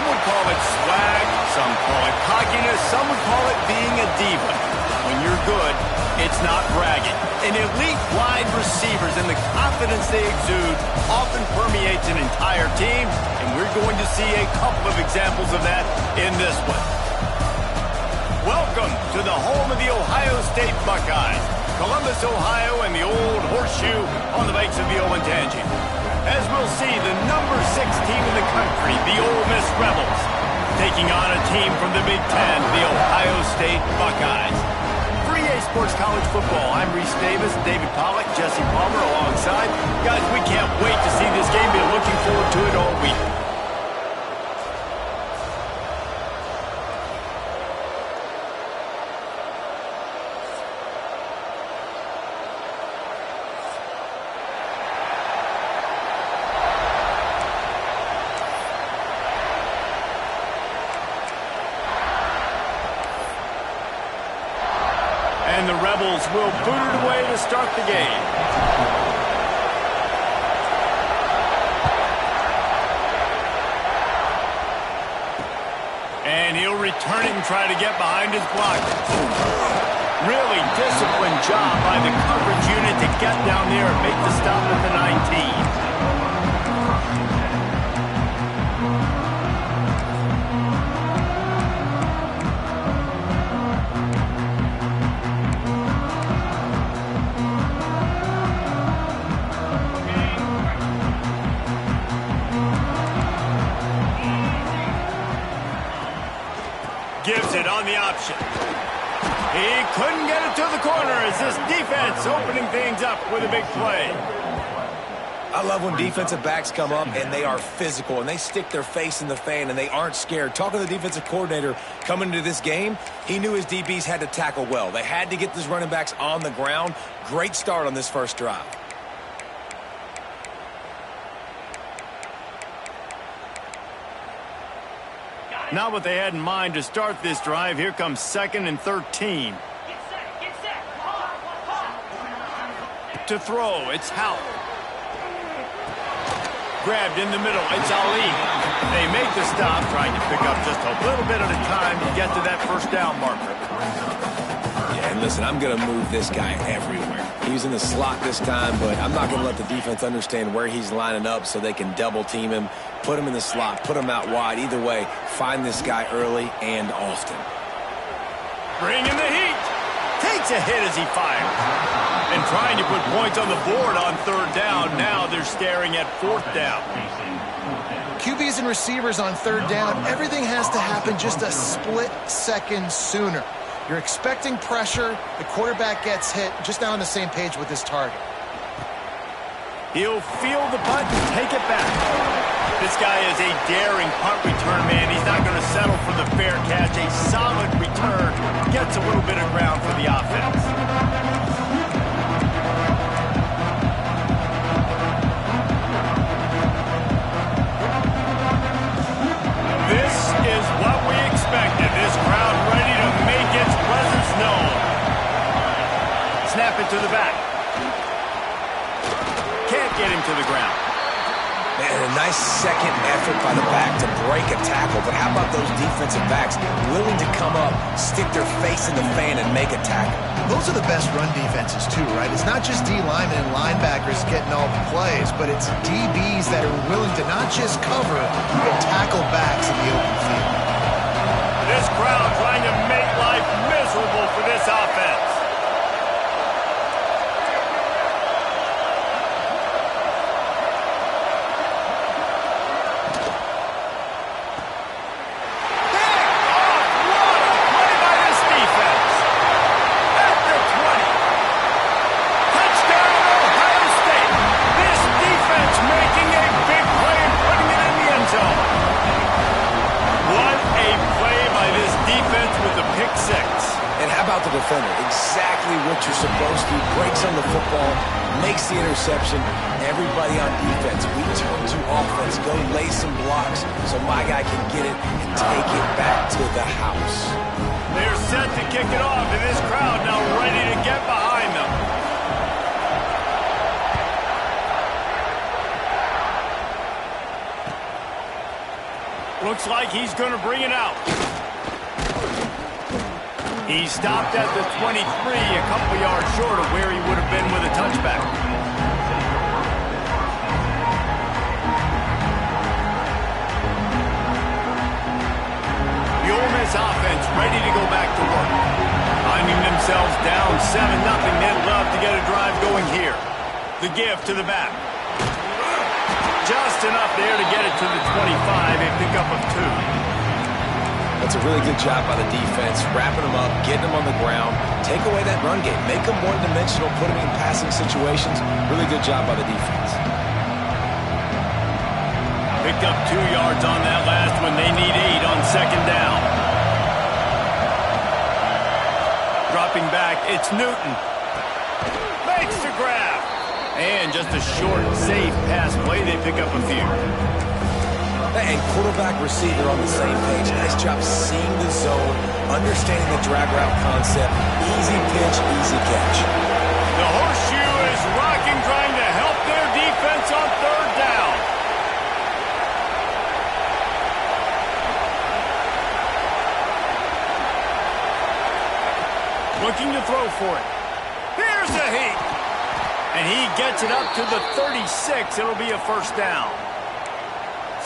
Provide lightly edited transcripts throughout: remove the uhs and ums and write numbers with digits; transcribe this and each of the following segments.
would call it swag, some call it cockiness, some would call it being a diva. When you're good, it's not bragging. An elite wide receivers and the confidence they exude often permeates an entire team, and we're going to see a couple of examples of that in this one. Welcome to the home of the Ohio State Buckeyes, Columbus, Ohio, and the old horseshoe on the banks of the Olentangy. As we'll see, the number 6 team in the country, the Ole Miss Rebels, taking on a team from the Big Ten, the Ohio State Buckeyes. For EA Sports College Football, I'm Reese Davis, David Pollack, Jesse Palmer alongside. Guys, we can't wait to see this game. Been looking forward to it all week. And the Rebels will boot it away to start the game. And he'll return it and try to get behind his blocker. Really disciplined job by the coverage unit to get down there and make the stop at the 19. Gives it on the option. He couldn't get it to the corner as this defense opening things up with a big play. I love when defensive backs come up and they are physical and they stick their face in the fan and they aren't scared. Talking to the defensive coordinator coming into this game, he knew his DBs had to tackle well. They had to get these running backs on the ground. Great start on this first drive. Not what they had in mind to start this drive. Here comes 2nd and 13. To throw, it's Howell. Grabbed in the middle, it's Ali. They make the stop, trying to pick up just a little bit at a time to get to that first down marker. Yeah, and listen, I'm going to move this guy everywhere. He's in the slot this time, but I'm not going to let the defense understand where he's lining up so they can double team him, put him in the slot, put him out wide. Either way, find this guy early and often. Bring in the heat. Takes a hit as he fires. And trying to put points on the board on 3rd down. Now they're staring at 4th down. QBs and receivers on 3rd down, everything has to happen just a split second sooner. You're expecting pressure, the quarterback gets hit, just not on the same page with his target. He'll feel the punt and take it back. This guy is a daring punt return man. He's not going to settle for the fair catch. A solid return gets a little bit of ground for the offense. This is what we expected. This crowd ready to make its presence known. Snap it to the back. Can't get him to the ground. Man, a nice second effort by the back to break a tackle, but how about those defensive backs willing to come up, stick their face in the fan, and make a tackle? Those are the best run defenses too, right? It's not just D linemen and linebackers getting all the plays, but it's DBs that are willing to not just cover, but tackle backs in the open field. This crowd trying to make life miserable for this offense. Defender, exactly what you're supposed to. Breaks on the football, makes the interception. Everybody on defense, we turn to offense. Go lay some blocks so my guy can get it and take it back to the house. They're set to kick it off, and this crowd now ready to get behind them. Looks like he's going to bring it out. He stopped at the 23, a couple yards short of where he would have been with a touchback. The Ole Miss offense ready to go back to work. Finding themselves down 7-0, they'd love to get a drive going here. The give to the back. Just enough there to get it to the 25, a pickup of 2. That's a really good job by the defense, wrapping them up, getting them on the ground, take away that run game, make them one-dimensional, put them in passing situations. Really good job by the defense. Picked up 2 yards on that last one. They need 8 on second down. Dropping back, it's Newton. Makes the grab. And just a short, safe pass play. They pick up a few. And quarterback, receiver on the same page. Nice job seeing the zone, understanding the drag route concept. Easy pitch, easy catch. The horseshoe is rocking, trying to help their defense on third down. Looking to throw for it. Here's a heat. And he gets it up to the 36. It'll be a first down.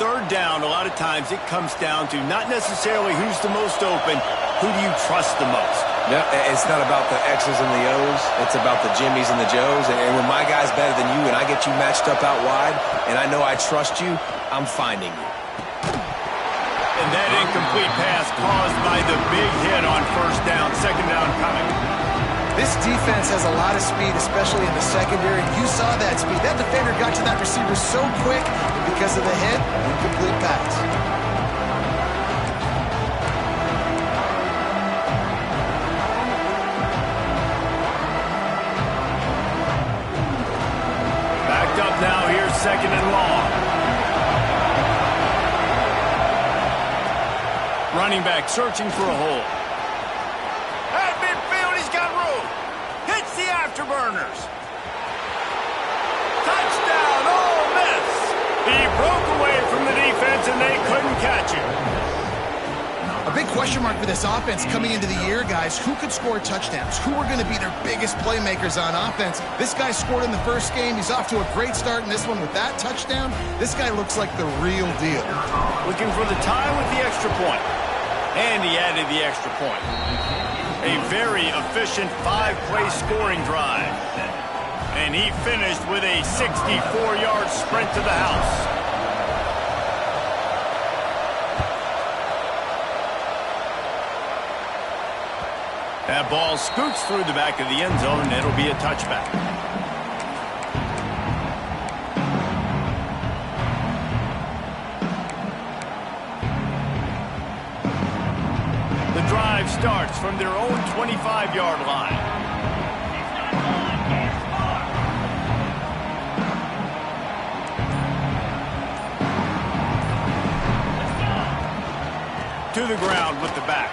Third down, a lot of times it comes down to not necessarily who's the most open, who do you trust the most? No, it's not about the X's and the O's. It's about the Jimmies and the Joes. And when my guy's better than you and I get you matched up out wide and I know I trust you, I'm finding you. And that incomplete pass caused by the big hit on first down, second down coming. This defense has a lot of speed, especially in the secondary. You saw that speed. That defender got to that receiver so quick because of the hit, incomplete pass. Backed up now, here's second and long. Running back searching for a hole. At midfield, he's got room. Hits the afterburners. Touchdown, Ole Miss. He broke away from the defense and they couldn't catch him. A big question mark for this offense coming into the year, guys. Who could score touchdowns? Who are going to be their biggest playmakers on offense? This guy scored in the first game. He's off to a great start in this one with that touchdown. This guy looks like the real deal. Looking for the tie with the extra point. And he added the extra point. A very efficient 5-play scoring drive. And he finished with a 64-yard sprint to the house. That ball scoots through the back of the end zone, and it'll be a touchback. The drive starts from their own 25-yard line. To the ground with the back.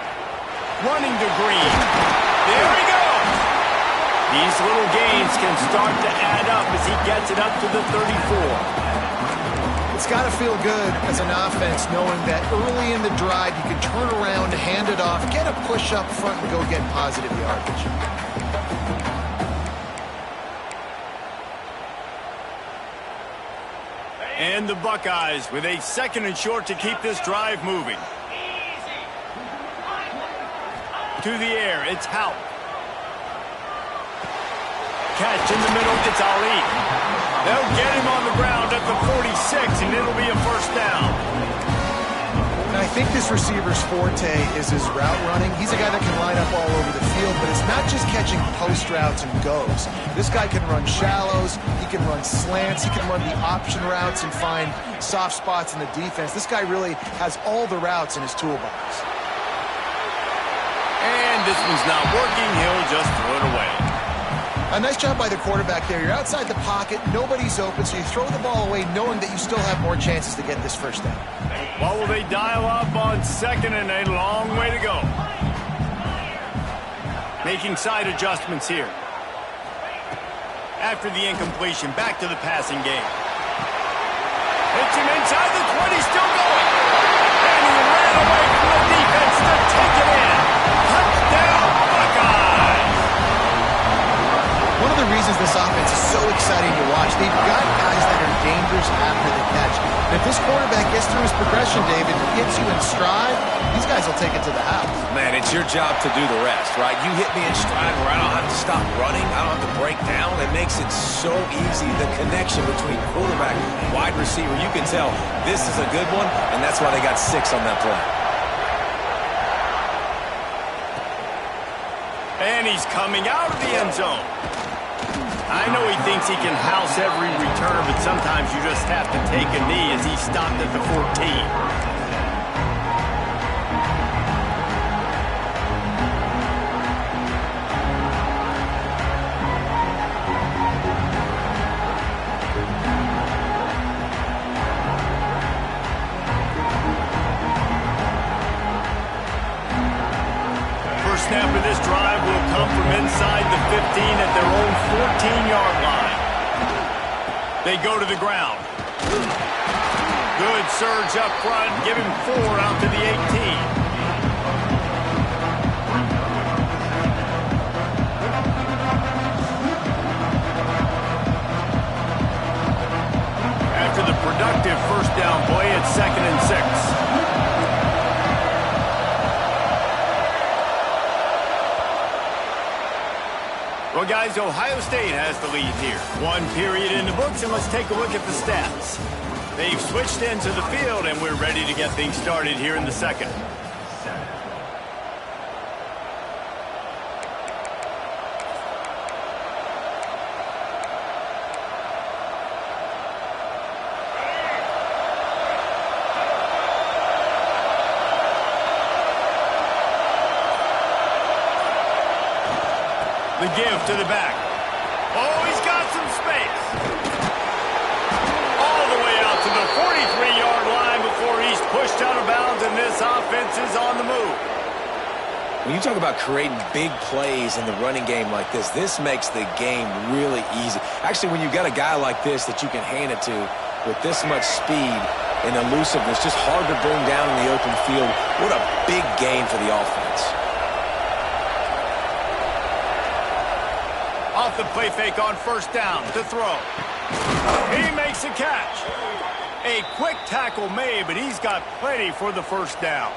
Running to Green. There he goes. These little gains can start to add up as he gets it up to the 34. It's got to feel good as an offense knowing that early in the drive you can turn around, hand it off, get a push up front, and go get positive yardage. And the Buckeyes with a second and short to keep this drive moving. To the air, it's Houck. Catch in the middle, it's Ali. They'll get him on the ground at the 46, and it'll be a first down. And I think this receiver's forte is his route running. He's a guy that can line up all over the field, but it's not just catching post routes and goes. This guy can run shallows, he can run slants, he can run the option routes and find soft spots in the defense. This guy really has all the routes in his toolbox. And this one's not working. He'll just throw it away. A nice job by the quarterback there. You're outside the pocket. Nobody's open, so you throw the ball away knowing that you still have more chances to get this first down. What will they dial up on second and a long way to go? Making side adjustments here. After the incompletion, back to the passing game. Hits him inside the 20, still going. And the reasons this offense is so exciting to watch. They've got guys that are dangerous after the catch. And if this quarterback gets through his progression, David, hits you in stride, these guys will take it to the house. Man, it's your job to do the rest, right? You hit me in stride where I don't have to stop running. I don't have to break down. It makes it so easy. The connection between quarterback and wide receiver, you can tell this is a good one, and that's why they got 6 on that play. And he's coming out of the end zone. I know he thinks he can house every return, but sometimes you just have to take a knee as he stopped at the 14. Snap of this drive will come from inside the 15 at their own 14-yard line. They go to the ground. Good surge up front. Give him 4 out to the 18. After the productive first down play, it's 2nd and 6. Well, guys, Ohio State has the lead here. 1 period in the books, and let's take a look at the stats. They've switched into the field, and we're ready to get things started here in the second. The give to the back. Oh, he's got some space. All the way out to the 43-yard line before he's pushed out of bounds, and this offense is on the move. When you talk about creating big plays in the running game like this makes the game really easy. Actually, when you got a guy like this that you can hand it to with this much speed and elusiveness, just hard to bring down in the open field, what a big game for the offense. Off the play fake on first down to throw. He makes a catch. A quick tackle made, but he's got plenty for the first down.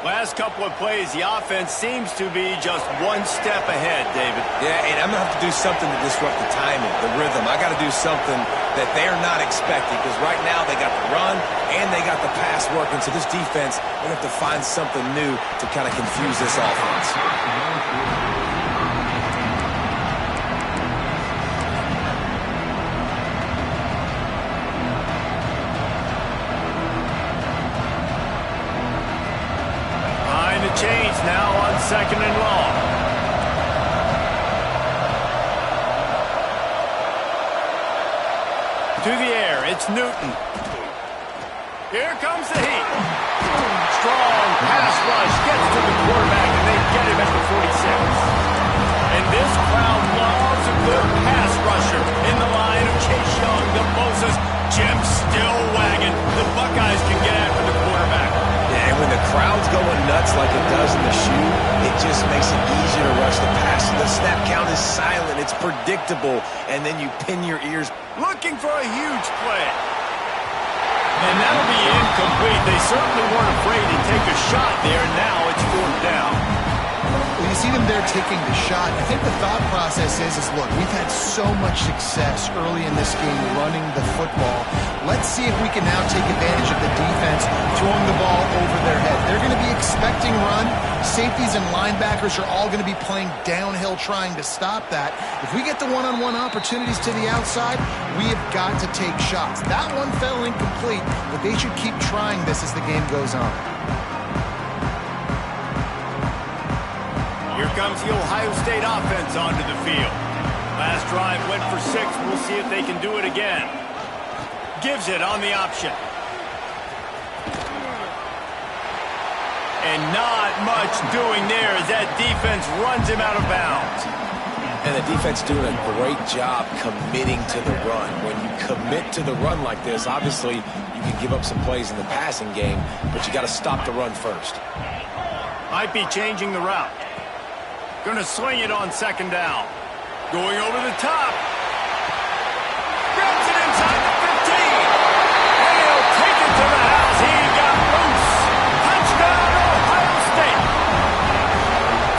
Last couple of plays, the offense seems to be just one step ahead, David. Yeah, and I'm going to have to do something to disrupt the timing, the rhythm. I got to do something that they're not expecting, because right now they got the run and they got the pass working. So this defense, they're going to have to find something new to kind of confuse this offense. Change now on 2nd and long. To the air, it's Newton. Here comes the heat. Strong pass rush gets to the quarterback, and they get him at the 46. And this crowd loves a good pass rusher in the line of Chase Young, the Bosa's. Jim still wagging. The Buckeyes can get after the quarterback. And when the crowd's going nuts like it does in the shoe, it just makes it easier to rush the pass. The snap count is silent. It's predictable. And then you pin your ears. Looking for a huge play. And that'll be incomplete. They certainly weren't afraid to take a shot there. Now it's 4th down. Well, you see them there taking the shot. I think the thought process is look, we've had so much success early in this game running the football. Let's see if we can now take advantage of the defense throwing the ball over their head. They're going to be expecting run. Safeties and linebackers are all going to be playing downhill trying to stop that. If we get the one-on-one opportunities to the outside, we have got to take shots. That one fell incomplete, but they should keep trying this as the game goes on. Here comes the Ohio State offense onto the field. Last drive went for 6. We'll see if they can do it again. Gives it on the option. And not much doing there as that defense runs him out of bounds. And the defense doing a great job committing to the run. When you commit to the run like this, obviously you can give up some plays in the passing game, but you got to stop the run first. Might be changing the route. Going to swing it on 2nd down. Going over the top. Grabs it inside the 15. And he'll take it to the house. He got loose. Touchdown, Ohio State.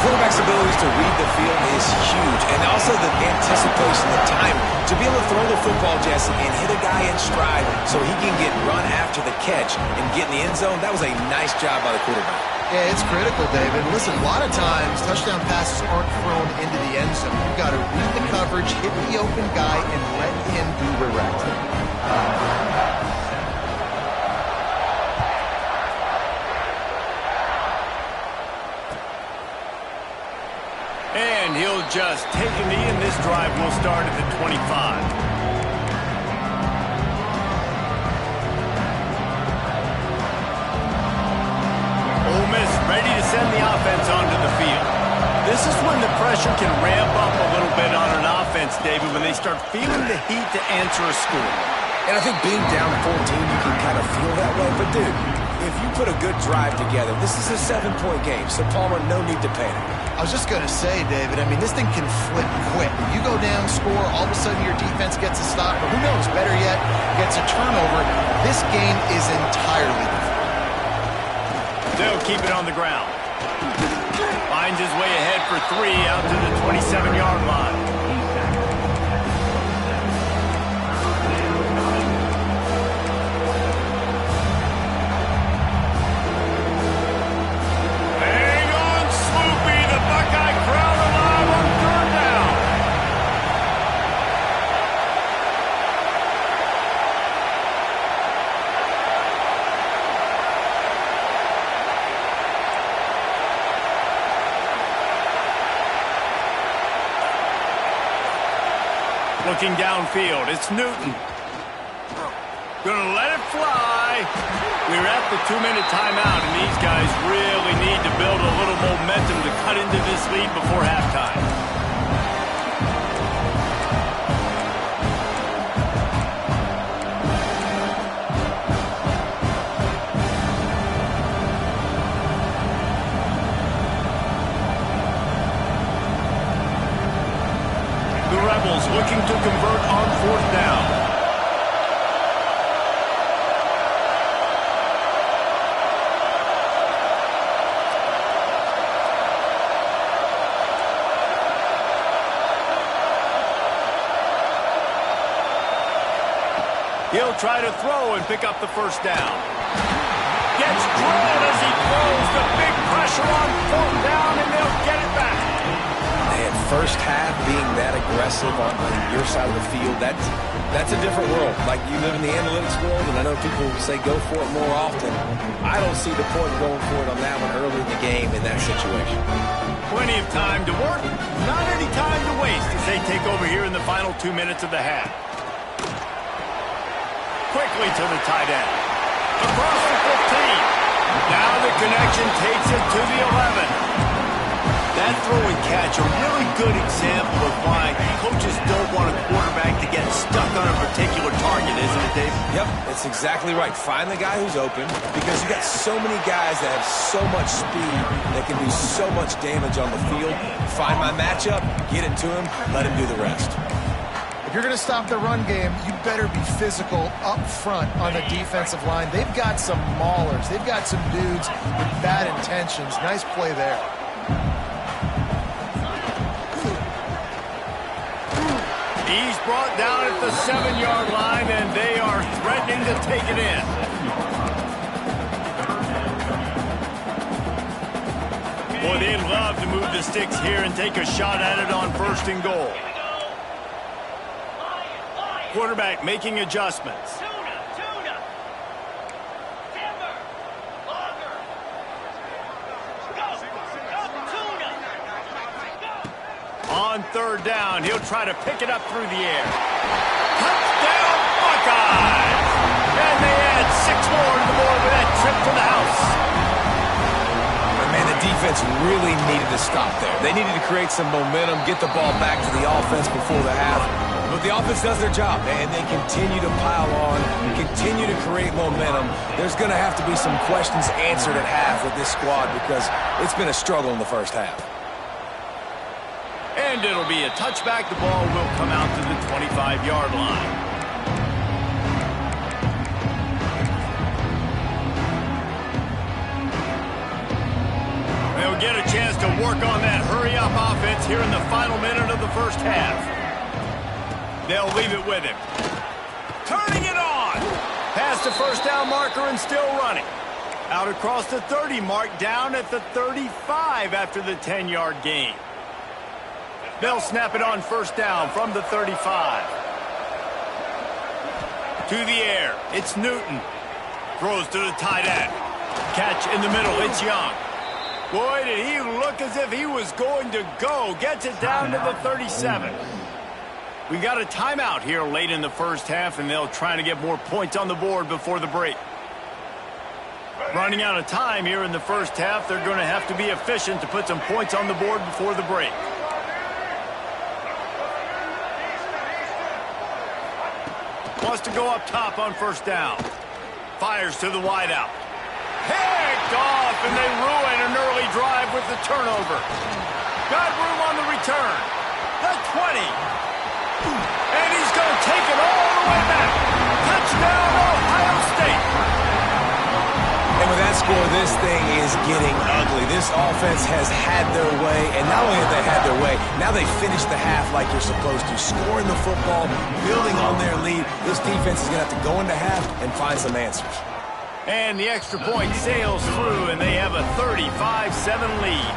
Quarterback's abilities to read the field is huge. And also the anticipation, the time to be able to throw the football, Jesse, and hit a guy in stride so he can get run after the catch and get in the end zone. That was a nice job by the quarterback. Yeah, it's critical, David. Listen, a lot of times touchdown passes aren't thrown into the end zone. You've got to read the coverage, hit the open guy, and let him do the rest. And he'll just take a knee, and this drive will start at the 25. Ole Miss ready to send the offense onto the field. This is when the pressure can ramp up a little bit on an offense, David, when they start feeling the heat to answer a score. And I think being down 14, you can kind of feel that way. But, dude, if you put a good drive together, this is a 7-point game. So, Palmer, no need to panic. I was just going to say, David, I mean, this thing can flip quick. You go down, score, all of a sudden your defense gets a stop, or who knows, better yet, gets a turnover. This game is entirely different. They'll keep it on the ground. Finds his way ahead for 3 out to the 27-yard line. Looking downfield, it's Newton. Gonna let it fly. We're at the 2-minute timeout, and these guys really need to build a little momentum to cut into this lead before halftime. Looking to convert on 4th down. He'll try to throw and pick up the 1st down. Gets drilled as he throws. The big pressure on 4th down, and they'll get it back. Man, first half being that aggressive on your side of the field, that's a different world. Like, you live in the analytics world, and I know people say go for it more often. I don't see the point of going for it on that one early in the game in that situation. Plenty of time to work, not any time to waste as they take over here in the final 2 minutes of the half. Quickly to the tight end. Across the 15. Now the connection takes it to the 11. That throw and catch, a really good example of why coaches don't want a quarterback to get stuck on a particular target, isn't it, Dave? Yep, it's exactly right. Find the guy who's open, because you got so many guys that have so much speed that can do so much damage on the field. Find my matchup, get it to him, let him do the rest. If you're going to stop the run game, you better be physical up front on the defensive line. They've got some maulers. They've got some dudes with bad intentions. Nice play there. He's brought down at the 7-yard line, and they are threatening to take it in. Boy, they'd love to move the sticks here and take a shot at it on 1st and goal. Quarterback making adjustments. On 3rd down, he'll try to pick it up through the air. Touchdown, Buckeyes! And they add 6 more to the board with that trip to the house. But man, the defense really needed to stop there. They needed to create some momentum, get the ball back to the offense before the half. But the offense does their job, and they continue to pile on, continue to create momentum. There's going to have to be some questions answered at half with this squad, because it's been a struggle in the first half. And it'll be a touchback. The ball will come out to the 25-yard line. They'll get a chance to work on that hurry-up offense here in the final minute of the first half. They'll leave it with him. Turning it on. Past the first down marker and still running. Out across the 30 mark, down at the 35 after the 10-yard gain. They'll snap it on first down from the 35. To the air. It's Newton. Throws to the tight end. Catch in the middle. It's Young. Boy, did he look as if he was going to go. Gets it down to the 37. We got a timeout here late in the first half, and they'll try to get more points on the board before the break. Running out of time here in the first half, they're going to have to be efficient to put some points on the board before the break. Wants to go up top on first down. Fires to the wideout. Picked off, and they ruin an early drive with the turnover. Got room on the return. The 20. And he's going to take it all the way back. Touchdown, Ohio State. And with that score, this thing is getting ugly. This offense has had their way, and not only have they had their way, now they finished the half like you're supposed to, scoring the football, building on their lead. This defense is going to have to go into half and find some answers. And the extra point sails through, and they have a 35-7 lead.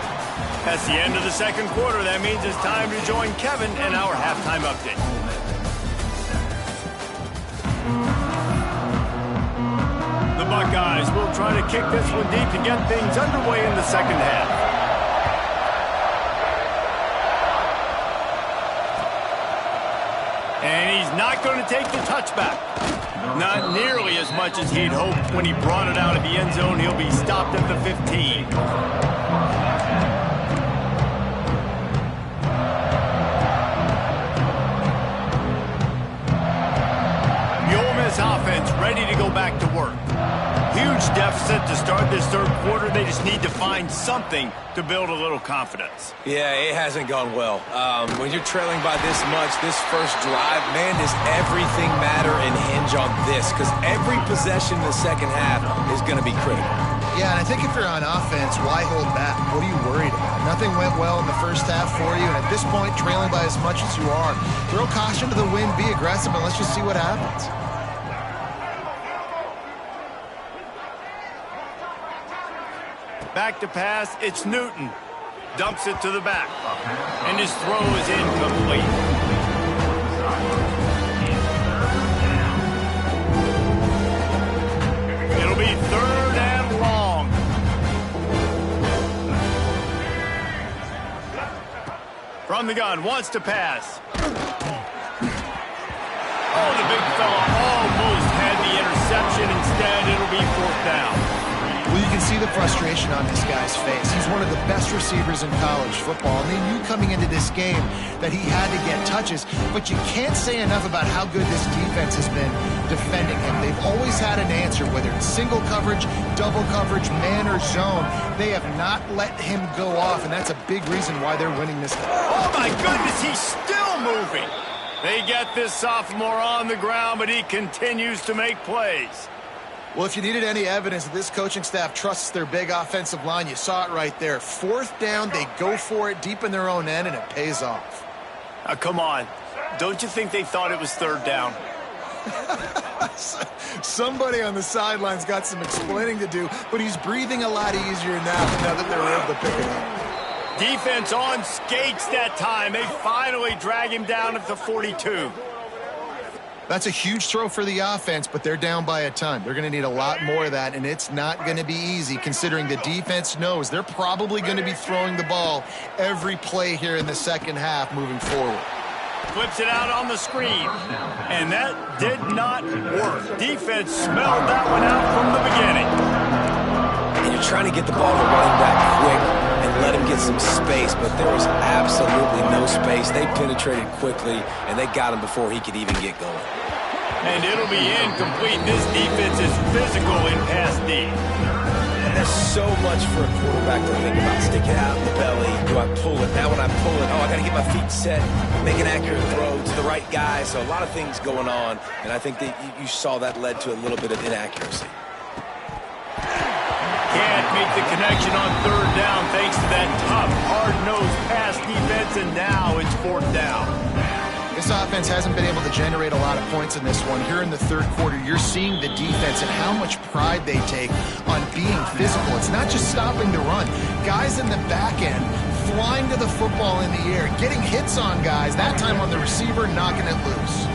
That's the end of the second quarter. That means it's time to join Kevin in our halftime update. The Buckeyes will try to kick this one deep to get things underway in the second half. And he's not going to take the touchback. Not nearly as much as he'd hoped when he brought it out of the end zone. He'll be stopped at the 15. The Ole Miss offense ready to go back to work. Huge deficit to start this third quarter. They just need to find something to build a little confidence. Yeah, it hasn't gone well. When you're trailing by this much, this first drive, man, does everything matter and hinge on this? Because every possession in the second half is going to be critical. Yeah, and I think if you're on offense, why hold back? What are you worried about? Nothing went well in the first half for you, and at this point, trailing by as much as you are, throw caution to the wind, be aggressive, and let's just see what happens. Back to pass, it's Newton. Dumps it to the back. And his throw is incomplete. It'll be third and long. From the gun, wants to pass. Oh, the big fella almost had the interception. Instead, it'll be fourth down. Well, you can see the frustration on this guy's face. He's one of the best receivers in college football, and they knew coming into this game that he had to get touches, but you can't say enough about how good this defense has been defending him. They've always had an answer, whether it's single coverage, double coverage, man or zone. They have not let him go off, and that's a big reason why they're winning this game. Oh, my goodness, he's still moving. They get this sophomore on the ground, but he continues to make plays. Well, if you needed any evidence that this coaching staff trusts their big offensive line, you saw it right there. Fourth down, they go for it deep in their own end, and it pays off. Come on. Don't you think they thought it was third down? Somebody on the sidelines got some explaining to do, but he's breathing a lot easier now that they were able to pick it up. Defense on skates that time. They finally drag him down at the 42. That's a huge throw for the offense, but they're down by a ton. They're going to need a lot more of that, and it's not going to be easy considering the defense knows they're probably going to be throwing the ball every play here in the second half moving forward. Flips it out on the screen, and that did not work. Defense smelled that one out from the beginning. And you're trying to get the ball to running back quick and let him get some space, but there was absolutely no space. They penetrated quickly, and they got him before he could even get going. And it'll be incomplete. This defense is physical in pass D. That is so much for a quarterback to think about. Stick it out in the belly. Do I pull it? Now when I pull it, I got to get my feet set, make an accurate throw to the right guy. So a lot of things going on, and I think that you saw that led to a little bit of inaccuracy. Can't make the connection on third down thanks to that tough, hard-nosed pass defense, and now it's fourth down. This offense hasn't been able to generate a lot of points in this one. Here in the third quarter, you're seeing the defense and how much pride they take on being physical. It's not just stopping the run. Guys in the back end flying to the football in the air, getting hits on guys, that time on the receiver, knocking it loose.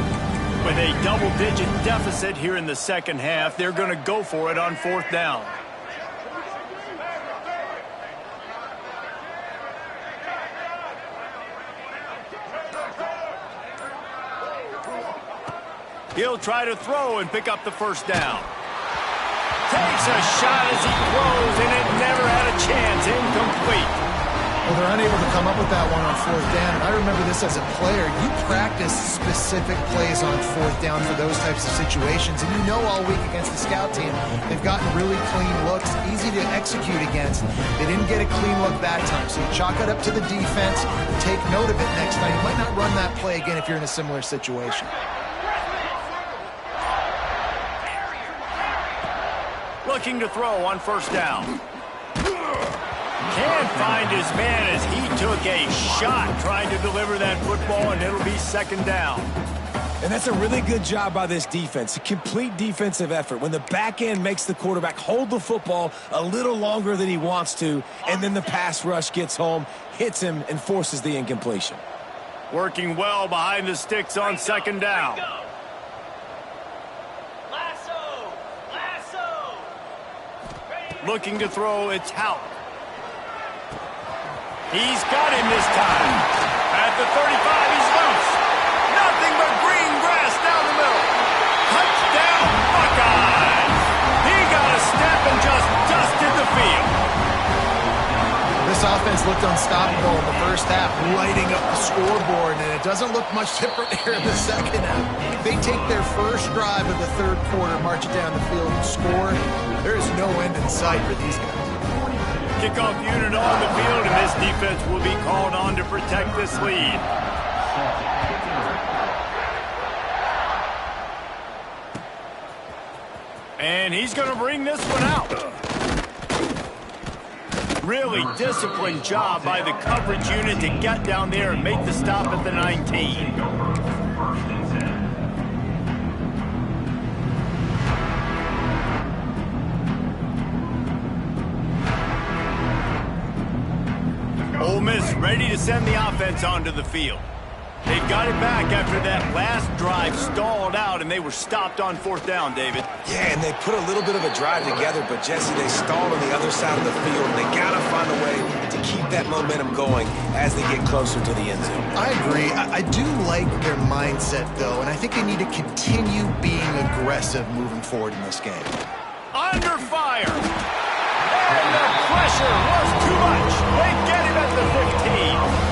With a double-digit deficit here in the second half, they're going to go for it on fourth down. He'll try to throw and pick up the first down. Takes a shot as he throws, and it never had a chance. Incomplete. Well, they're unable to come up with that one on fourth down. And I remember this as a player. You practice specific plays on fourth down for those types of situations. And you know all week against the scout team, they've gotten really clean looks, easy to execute against. They didn't get a clean look that time. So you chalk it up to the defense. Take note of it next time. You might not run that play again if you're in a similar situation. Looking to throw on first down. Can't find his man as he took a shot trying to deliver that football, and it'll be second down. And that's a really good job by this defense, a complete defensive effort. When the back end makes the quarterback hold the football a little longer than he wants to, and then the pass rush gets home, hits him, and forces the incompletion. Working well behind the sticks on second down. Looking to throw, it's Houck. He's got him this time. At the 35, he's loose. Nothing but green grass down the middle. Touchdown, Buckeyes! He got a step and just dusted the field. This offense looked unstoppable in the first half, lighting up the scoreboard, and it doesn't look much different here in the second half. They take their first drive of the third quarter, march it down the field, and score. There is no end in sight for these guys. Kickoff unit on the field, and this defense will be called on to protect this lead. And he's going to bring this one out. Really disciplined job by the coverage unit to get down there and make the stop at the 19. Ole Miss ready to send the offense onto the field. They've got it back after that last drive stalled out, and they were stopped on fourth down, David. Yeah, and they put a little bit of a drive together, but, Jesse, they stalled on the other side of the field, and they got to find a way to keep that momentum going as they get closer to the end zone. I agree. I do like their mindset, though, and I think they need to continue being aggressive moving forward in this game. Under fire. And the pressure was too much. They get him at the 15.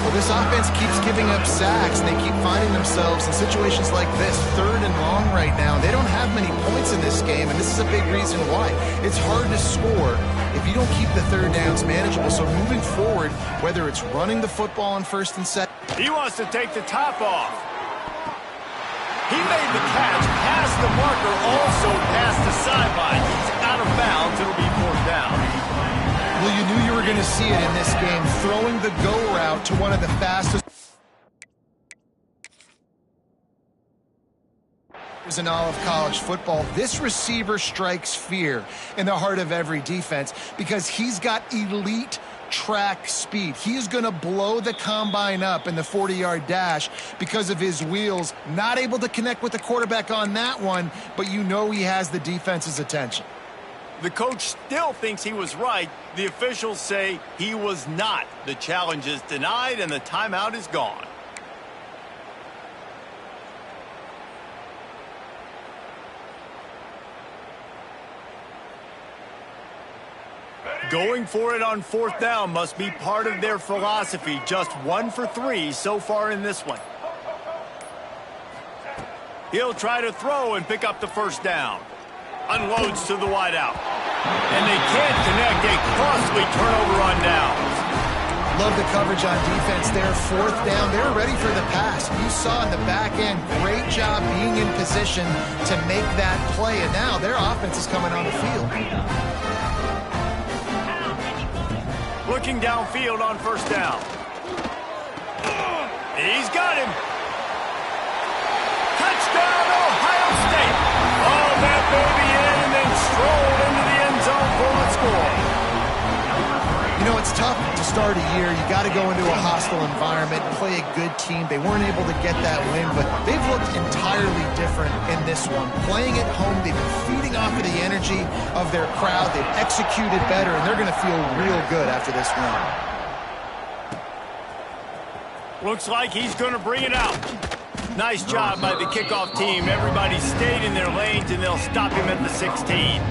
Well, this offense keeps giving up sacks. They keep finding themselves in situations like this, third and long right now. They don't have many points in this game, and this is a big reason why. It's hard to score if you don't keep the third downs manageable. So moving forward, whether it's running the football on first and second. He wants to take the top off. He made the catch, past the marker, also past the sideline. He's out of bounds. It'll be fourth down. Well, you knew you were going to see it in this game, throwing the go route to one of the fastest in all of college football. This receiver strikes fear in the heart of every defense because he's got elite track speed. He's going to blow the combine up in the 40-yard dash because of his wheels. Not able to connect with the quarterback on that one, but you know he has the defense's attention. The coach still thinks he was right. The officials say he was not. The challenge is denied, and the timeout is gone. Going for it on fourth down must be part of their philosophy. Just 1 for 3 so far in this one. He'll try to throw and pick up the first down. Unloads to the wideout. And they can't connect a costly turnover on downs. Love the coverage on defense there. 4th down. They're ready for the pass. You saw in the back end, great job being in position to make that play. And now their offense is coming on the field. Looking downfield on 1st down. He's got him. Touchdown, Ohio State. Oh, that baby in and then strolled into the end zone for a score. You know, it's tough to start a year. You got to go into a hostile environment, play a good team. They weren't able to get that win, but they've looked entirely different in this one. Playing at home, they've been feeding off of the energy of their crowd. They've executed better, and they're going to feel real good after this win. Looks like he's going to bring it out. Nice job by the kickoff team. Everybody stayed in their lanes, and they'll stop him at the 16.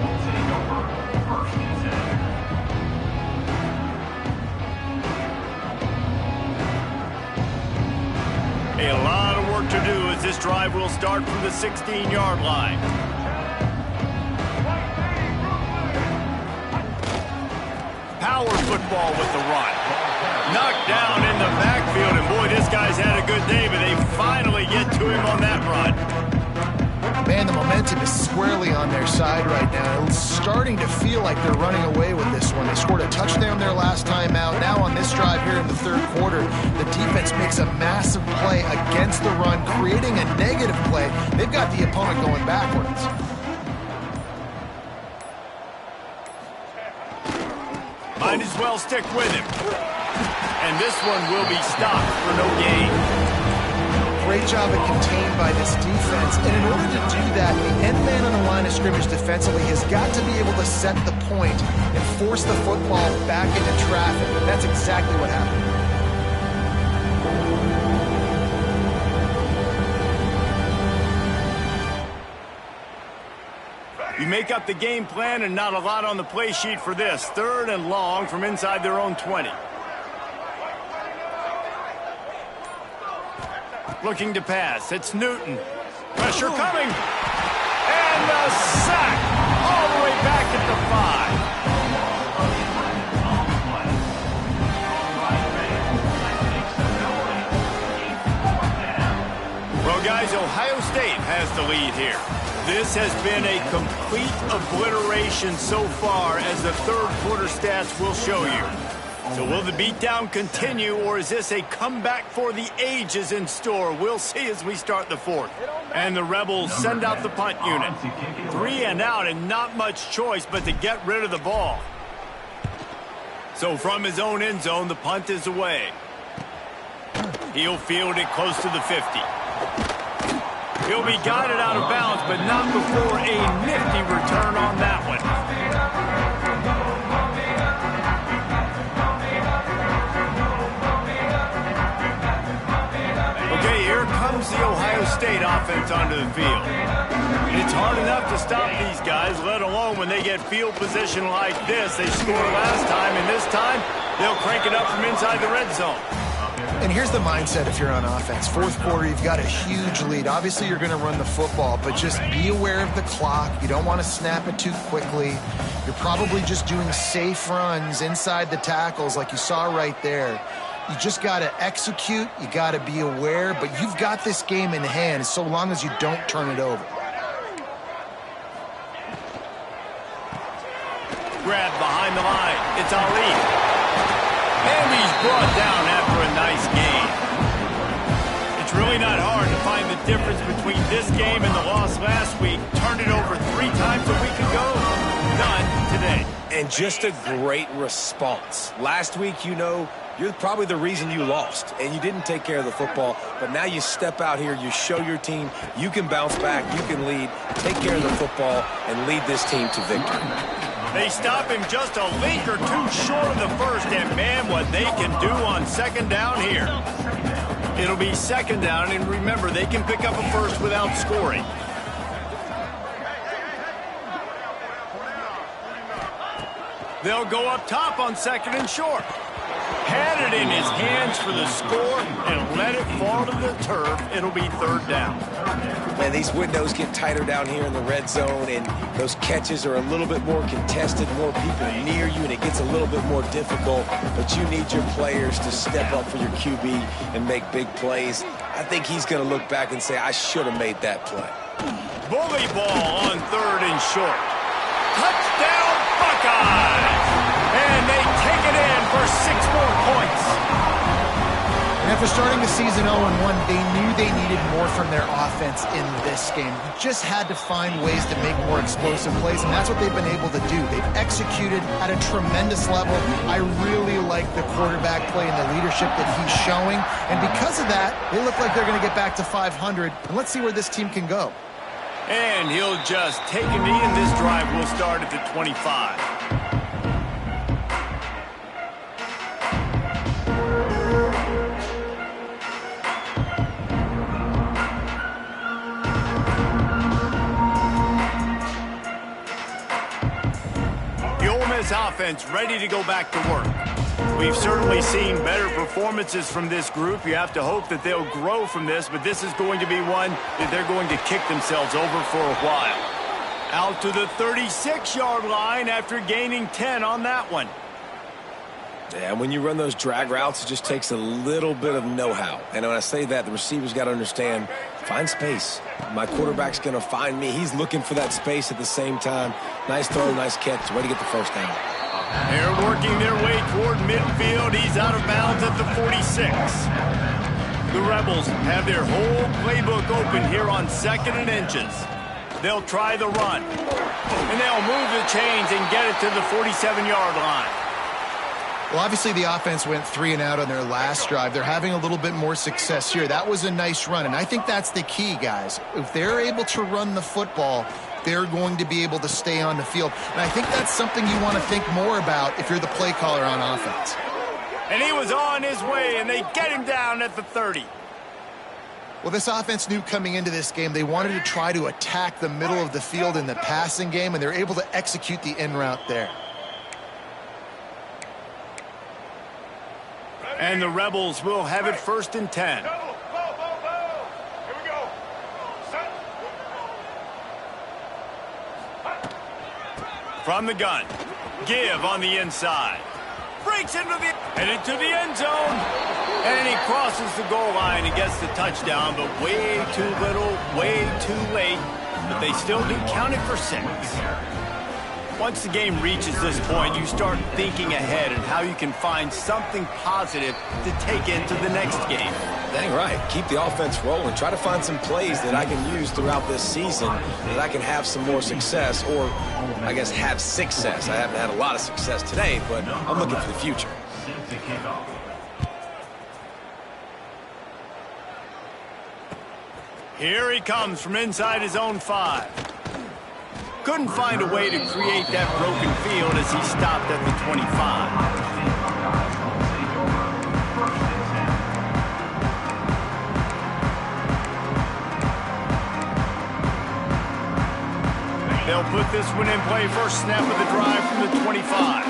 A lot of work to do as this drive will start from the 16-yard line. Power football with the run. Knocked down in the backfield, and boy, this guy's had a good day, but they finally get to him on that run. Man, the momentum is squarely on their side right now. It's starting to feel like they're running away with this one. They scored a touchdown their last time out. Now on this drive here in the 3rd quarter, the defense makes a massive play against the run, creating a negative play. They've got the opponent going backwards. Might as well stick with him. And this one will be stopped for no gain. Great job of contained by this defense. And in order to do that, the end man on the line of scrimmage defensively has got to be able to set the point and force the football back into traffic. And that's exactly what happened. You make up the game plan and not a lot on the play sheet for this. 3rd and long from inside their own 20. Looking to pass. It's Newton. Pressure coming. And the sack all the way back at the 5. Well, guys, Ohio State has the lead here. This has been a complete obliteration so far, as the 3rd quarter stats will show you. So will the beatdown continue, or is this a comeback for the ages in store? We'll see as we start the 4th. And the Rebels send out the punt unit. 3 and out, and not much choice but to get rid of the ball. So from his own end zone, the punt is away. He'll field it close to the 50. He'll be guided out of bounds, but not before a nifty return on that one. Okay, here comes the Ohio State offense onto the field. It's hard enough to stop these guys, let alone when they get field position like this. They scored last time, and this time they'll crank it up from inside the red zone. And here's the mindset if you're on offense. 4th quarter, you've got a huge lead. Obviously, you're going to run the football, but just be aware of the clock. You don't want to snap it too quickly. You're probably just doing safe runs inside the tackles like you saw right there. You just got to execute. You got to be aware, but you've got this game in hand so long as you don't turn it over. Grab behind the line. It's Ali. And he's brought down after a nice game. It's really not hard to find the difference between this game and the loss last week. Turned it over 3 times a week ago. None today. And just a great response. Last week, you know, you're probably the reason you lost, and you didn't take care of the football. But now you step out here, you show your team you can bounce back, you can lead, take care of the football, and lead this team to victory. They stop him just a link or two short of the first, and man, what they can do on 2nd down here. It'll be 2nd down, and remember, they can pick up a first without scoring. They'll go up top on 2nd and short. Had it in his hands for the score and let it fall to the turf. It'll be 3rd down. Man, these windows get tighter down here in the red zone, and those catches are a little bit more contested, more people near you, and it gets a little bit more difficult. But you need your players to step up for your QB and make big plays. I think he's going to look back and say, I should have made that play. Bully ball on 3rd and short. Touchdown, Buckeyes! And they take it in for 6 more points. And after starting the season 0-1, they knew they needed more from their offense in this game. You just had to find ways to make more explosive plays, and that's what they've been able to do. They've executed at a tremendous level. I really like the quarterback play and the leadership that he's showing. And because of that, they look like they're going to get back to 500. And let's see where this team can go. And he'll just take a knee, and this drive will start at the 25. Offense ready to go back to work. We've certainly seen better performances from this group. You have to hope that they'll grow from this, but this is going to be one that they're going to kick themselves over for a while. Out to the 36-yard line after gaining 10 on that one. Yeah, when you run those drag routes, it just takes a little bit of know-how. And when I say that, the receiver's got to understand, find space. My quarterback's going to find me. He's looking for that space at the same time. Nice throw, nice catch. Way to get the first down. They're working their way toward midfield. He's out of bounds at the 46. The Rebels have their whole playbook open here on 2nd and inches. They'll try the run. And they'll move the chains and get it to the 47-yard line. Well, obviously the offense went 3 and out on their last drive. They're having a little bit more success here. That was a nice run, and I think that's the key, guys. If they're able to run the football, they're going to be able to stay on the field. And I think that's something you want to think more about if you're the play caller on offense. And he was on his way, and they get him down at the 30. Well, this offense knew coming into this game they wanted to try to attack the middle of the field in the passing game, and they're able to execute the in route there. And the Rebels will have it 1st and 10. Here we go. Set. From the gun. Give on the inside. Breaks into the... headed to the end zone. And he crosses the goal line and gets the touchdown, but way too little, way too late. But they still do count it for 6. Once the game reaches this point, you start thinking ahead and how you can find something positive to take into the next game. Dang right. Keep the offense rolling. Try to find some plays that I can use throughout this season that I can have some more success, or I guess have success. I haven't had a lot of success today, but I'm looking for the future. Here he comes from inside his own 5. Couldn't find a way to create that broken field as he stopped at the 25. They'll put this one in play. First snap of the drive from the 25.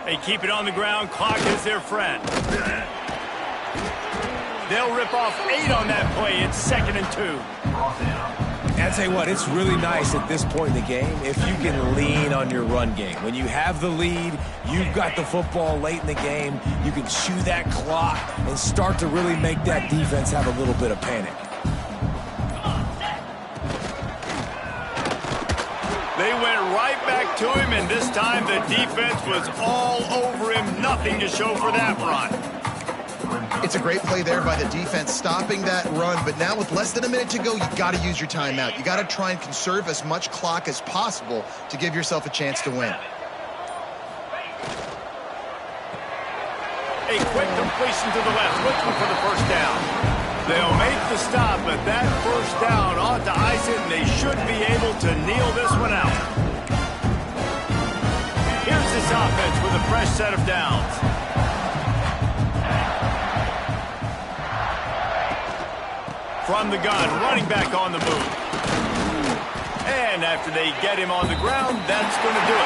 They keep it on the ground. Clock is their friend. They'll rip off 8 on that play. It's 2nd and 2. I'll tell you what, it's really nice at this point in the game if you can lean on your run game. When you have the lead, you've got the football late in the game, you can chew that clock and start to really make that defense have a little bit of panic. They went right back to him, and this time the defense was all over him. Nothing to show for that run. It's a great play there by the defense, stopping that run. But now with less than a minute to go, you've got to use your timeout. You got to try and conserve as much clock as possible to give yourself a chance to win. A quick completion to the left, looking for the first down. They'll make the stop, but that first down ought to ice it, and they should be able to kneel this one out. Here's this offense with a fresh set of downs. From the gun, running back on the move. And after they get him on the ground, that's going to do it.